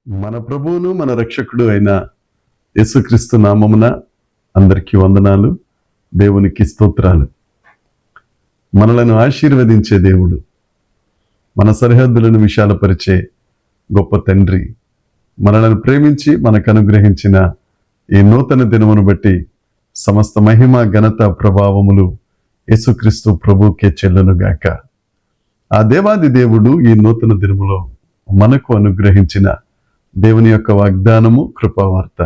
మన ప్రభువును మన రక్షకుడు అయిన యేసుక్రీస్తు నామమున అందరికీ వందనాలు. దేవునికి స్తోత్రాలు. మనలను ఆశీర్వదించే దేవుడు, మన సరిహద్దులను విశాలపరిచే గొప్ప తండ్రి, మనలను ప్రేమించి మనకు అనుగ్రహించిన ఈ నూతన దినమును బట్టి సమస్త మహిమ ఘనత ప్రభావములు యేసుక్రీస్తు ప్రభువుకే చెల్లునుగాక. ఆ దేవాది దేవుడు ఈ నూతన దినములో మనకు అనుగ్రహించిన దేవుని యొక్క వాగ్దానము, కృపావార్త.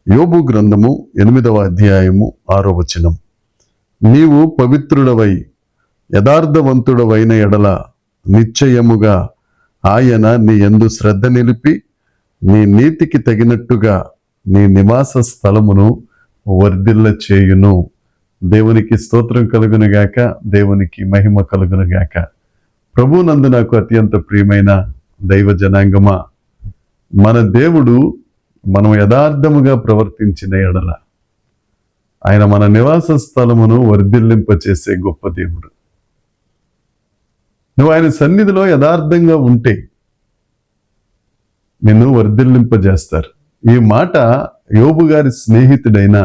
యోబు గ్రంథము 8వ అధ్యాయము 6వ వచనం. నీవు పవిత్రుడవై యథార్థవంతుడవైన ఎడల నిశ్చయముగా ఆయన నీ యందు శ్రద్ధ నిలిపి నీ నీతికి తగినట్టుగా నీ నివాస స్థలమును వర్ధిల్ల చేయును. దేవునికి స్తోత్రం కలుగునుగాక, దేవునికి మహిమ కలుగునుగాక. ప్రభునందు నాకు అత్యంత ప్రియమైన దైవ జనాంగమా, మన దేవుడు మనం యథార్థముగా ప్రవర్తించిన ఎడల ఆయన మన నివాస స్థలమును వర్ధిల్లింపచేసే గొప్ప దేవుడు. నువ్వు ఆయన సన్నిధిలో యథార్థంగా ఉంటే నిన్ను వర్ధిల్లింపజేస్తారు. ఈ మాట యోబు గారి స్నేహితుడైన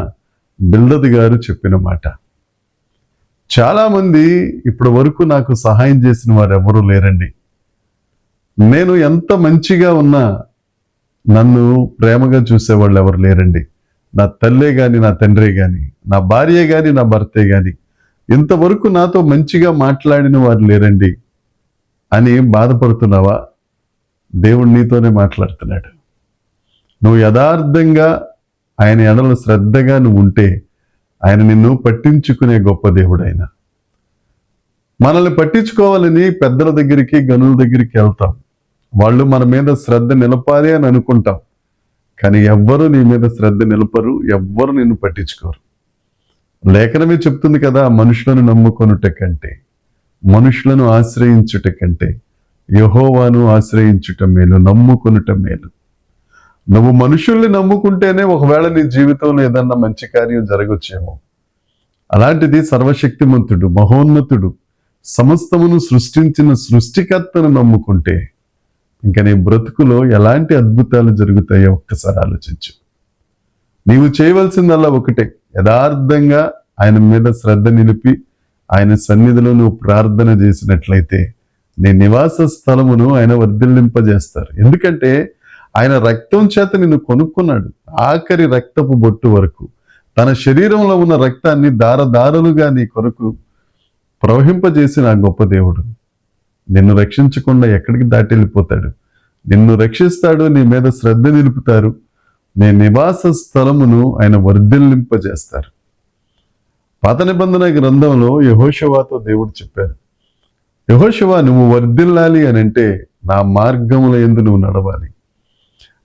బిల్దదు గారు చెప్పిన మాట. చాలామంది ఇప్పటి వరకు నాకు సహాయం చేసిన వారు ఎవరూ లేరండి. నేను ఎంత మంచిగా ఉన్నా నన్ను ప్రేమగా చూసేవాళ్ళు ఎవరు లేరండి. నా తల్లే కానీ, నా తండ్రే కానీ, నా భార్యే కానీ, నా భర్తే కానీ ఇంతవరకు నాతో మంచిగా మాట్లాడిన వారు లేరండి అని బాధపడుతున్నావా? దేవుడు నీతోనే మాట్లాడుతున్నాడు. నువ్వు యథార్థంగా ఆయన ఎడల శ్రద్ధగా నువ్వు ఉంటే ఆయన నిన్ను పట్టించుకునే గొప్ప దేవుడు. ఆయన మనల్ని పట్టించుకోవాలని పెద్దల దగ్గరికి, గనుల దగ్గరికి వెళ్తాం. వాళ్ళు మన మీద శ్రద్ధ నిలపాలి అని అనుకుంటాం. కానీ ఎవ్వరు నీ మీద శ్రద్ధ నిలపరు, ఎవ్వరు నిన్ను పట్టించుకోరు. లేఖనమే చెప్తుంది కదా, మనుషులను నమ్ముకొనుట కంటే, మనుషులను ఆశ్రయించుట కంటే యెహోవాను ఆశ్రయించుట మేలు, నమ్ముకొనుట మేలు. నువ్వు మనుషుల్ని నమ్ముకుంటేనే ఒకవేళ నీ జీవితంలో ఏదన్నా మంచి కార్యం జరగొచ్చేమో. అలాంటిది సర్వశక్తిమంతుడు, మహోన్నతుడు, సమస్తమును సృష్టించిన సృష్టికర్తను నమ్ముకుంటే ఇంకా నీ బ్రతుకులో ఎలాంటి అద్భుతాలు జరుగుతాయో ఒక్కసారి ఆలోచించు. నీవు చేయవలసిందల్లా ఒకటే, యథార్థంగా ఆయన మీద శ్రద్ధ నిలిపి ఆయన సన్నిధిలో నువ్వు ప్రార్థన చేసినట్లయితే నీ నివాస స్థలమును ఆయన వర్ధిల్లింపజేస్తారు. ఎందుకంటే ఆయన రక్తం చేత నిన్ను కొనుక్కున్నాడు. ఆఖరి రక్తపు బొట్టు వరకు తన శరీరంలో ఉన్న రక్తాన్ని దారదారులుగా నీ కొరకు ప్రవహింపజేసిన ఆ గొప్ప దేవుడు నిన్ను రక్షించకుండా ఎక్కడికి దాటి వెళ్ళిపోతాడు. నిన్ను రక్షిస్తాడు, నీ మీద శ్రద్ధ నిలుపుతారు, నీ నివాస స్థలమును ఆయన వర్ధిల్లింపజేస్తారు. పాత నిబంధన గ్రంథంలో యెహోషువతో దేవుడు చెప్పారు, యెహోషువ నువ్వు వర్ధిల్లాలి అని అంటే నా మార్గముల యందు నువ్వు నడవాలి,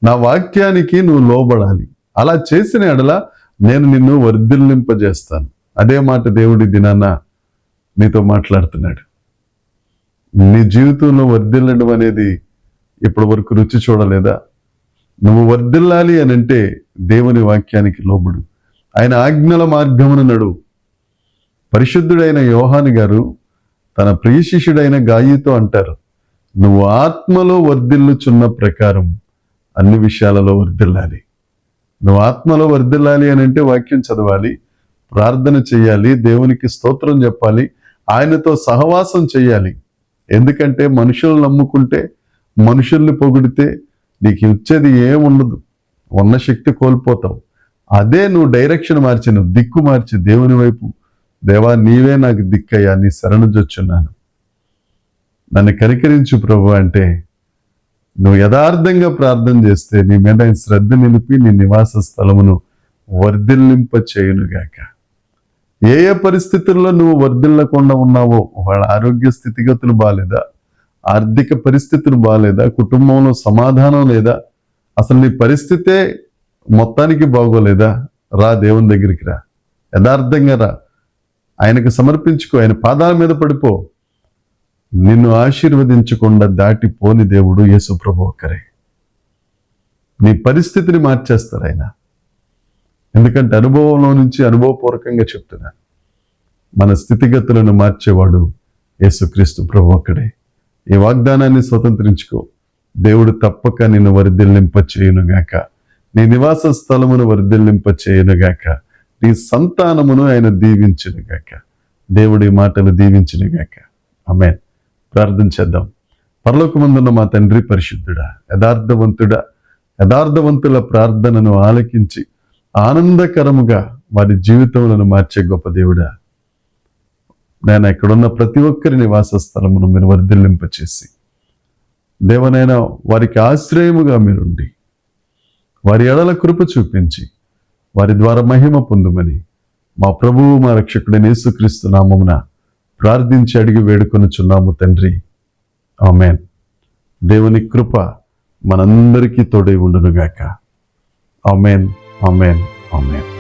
నా వాక్యానికి నువ్వు లోబడాలి. అలా చేసిన ఎడల నేను నిన్ను వర్ధిల్లింపజేస్తాను. అదే మాట దేవుడి దినాన నీతో మాట్లాడుతున్నాడు. నీ జీవితంలో వర్ధిల్లడం అనేది ఇప్పటి వరకు రుచి చూడలేదా? నువ్వు వర్ధిల్లాలి అని అంటే దేవుని వాక్యానికి లోబడు, ఆయన ఆజ్ఞల మార్గమున నడువు. పరిశుద్ధుడైన యోహాను గారు తన ప్రియ శిష్యుడైన గాయితో అంటారు, నువ్వు ఆత్మలో వర్ధిల్లుచున్న ప్రకారం అన్ని విషయాలలో వర్ధిల్లాలి. నువ్వు ఆత్మలో వర్ధిల్లాలి అని అంటే వాక్యం చదవాలి, ప్రార్థన చేయాలి, దేవునికి స్తోత్రం చెప్పాలి, ఆయనతో సహవాసం చేయాలి. ఎందుకంటే మనుషులను నమ్ముకుంటే, మనుషుల్ని పొగిడితే నీకు ఇచ్చేది ఏముండదు, ఉన్న శక్తి కోల్పోతావు. అదే నువ్వు డైరెక్షన్ మార్చి, నువ్వు దిక్కు మార్చి దేవుని వైపు, దేవా నీవే నాకు దిక్కయ్యా, నీ శరణుజొచ్చున్నాను, నన్ను కనికరించు ప్రభు అంటే నువ్వు యథార్థంగా ప్రార్థన చేస్తే నీ మీద ఆయన శ్రద్ధ నిలిపి నీ నివాస స్థలమును వర్ధిల్లింప చేయునుగాక. ఏ ఏ పరిస్థితుల్లో నువ్వు వర్ధిల్లకుండా ఉన్నావో, వాళ్ళ ఆరోగ్య స్థితిగతులు బాగాలేదా, ఆర్థిక పరిస్థితులు బాగాలేదా, కుటుంబంలో సమాధానం లేదా, అసలు నీ పరిస్థితే మొత్తానికి బాగోలేదా, రా దేవుని దగ్గరికి రా, యథార్థంగా రా, ఆయనకు సమర్పించుకో, ఆయన పాదాల మీద పడిపో. నిన్ను ఆశీర్వదించకుండా దాటిపోని దేవుడు యేసు ప్రభు ఒక్కరే. నీ పరిస్థితిని మార్చేస్తారు ఆయన. ఎందుకంటే అనుభవంలో నుంచి అనుభవపూర్వకంగా చెప్తున్నాను, మన స్థితిగతులను మార్చేవాడు యేసుక్రీస్తు ప్రభు ఒక్కడే. ఈ వాగ్దానాన్ని స్వతంత్రించుకో. దేవుడు తప్పక నిన్ను వర్ధిల్లింప చేయునుగాక. నీ నివాస స్థలమును వర్ధిల్లింప చేయునుగాక. నీ సంతానమును ఆయన దీవించునుగాక. దేవుడి మాటలు దీవించునుగాక. ఆమేన్. ప్రార్థన చేద్దాం. పరలోకమందున్న మా తండ్రి పరిశుద్ధుడా, యథార్థవంతుల ప్రార్థనను ఆలకించి ఆనందకరముగా వారి జీవితములను మార్చే గొప్ప దేవుడా, నేను ఇక్కడున్న ప్రతి ఒక్కరి నివాస స్థలమును మీరు వర్ధిల్లింపచేసి దేవనైనా వారికి ఆశ్రయముగా మీరుండి వారి ఎడల కృప చూపించి వారి ద్వారా మహిమ పొందుమని మా ప్రభువు మా రక్షకుడైన యేసుక్రీస్తు నామమున ప్రార్థించి అడిగి వేడుకొనుచున్నాము తండ్రి. ఆమేన్. దేవుని కృప మనందరికీ తోడై ఉండునుగాక. ఆమేన్, ఆమేన్, ఆమేన్.